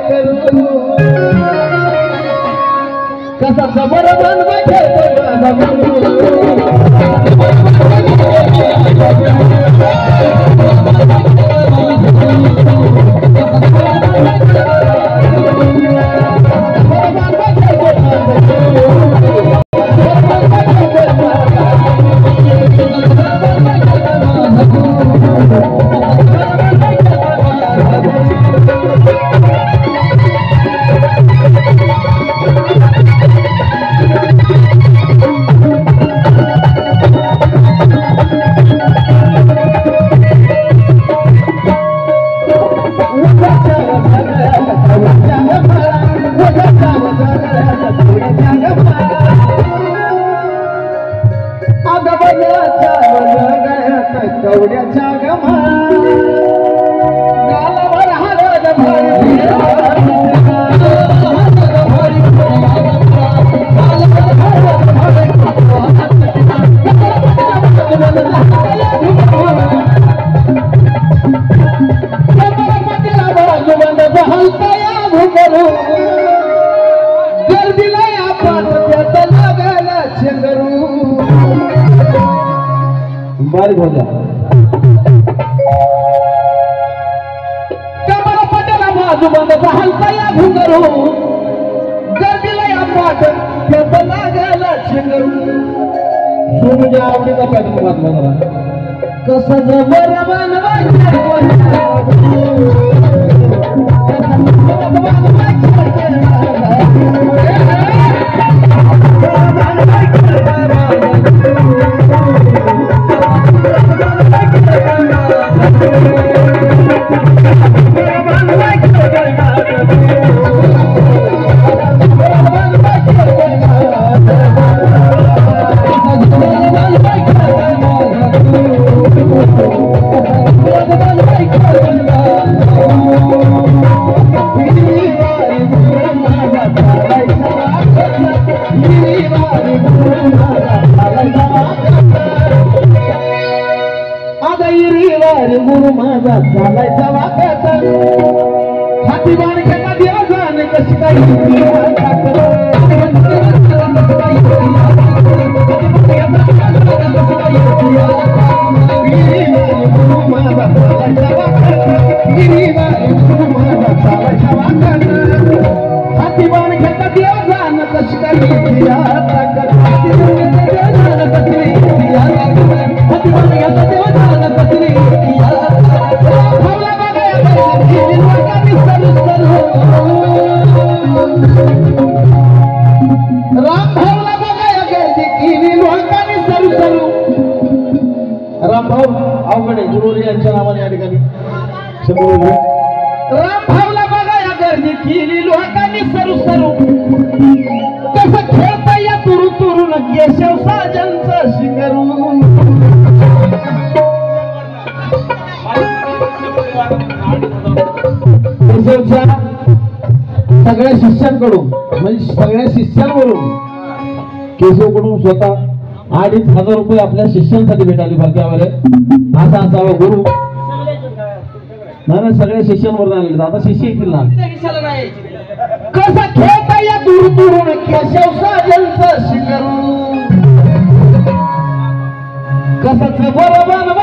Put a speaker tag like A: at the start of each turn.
A: करू कसा जबर बनवा खेळतो माझा गुरु कवड्याच्या गमा गालावर हळद भरली गर्दीला या पाठ लागायला शेंगरू बारीक हो जा कमरा पटेला बाजू बंद हलता या घुंगरू गर्दीला या पाठ लागायला शेंगरू सोनूच्या आवडीचा पॅटर्न वाचला जरा कसं जबर गुरु माझा चालायचा वाकत हाती बाण घेता दिवसान कशी काही गुरु माझा चालायचा वाकत हाती बाण घेता दिवसान कशी काही रामभाऊ अवघडे गुरुरी यांच्या नावाने या ठिकाणी रामभाऊला बघा या गर्दी केली लोकांनी सरू सरू कसं खेळता या तुरु तुरु केशव साजनचं शिंगरून केशवच्या सगळ्या शिष्यांकडून म्हणजे सगळ्या शिष्यांवरून केशवकडून स्वतः 2,500 रुपये आपल्या शिष्यांसाठी भेटायला भाग्यावर असा असावा गुरु नाही सगळ्या शिष्यांवर आले आता शिष्य येतील ना कसा खेळता या दूर दूरून केशव साजनचं शिंगरून कसा बरोबर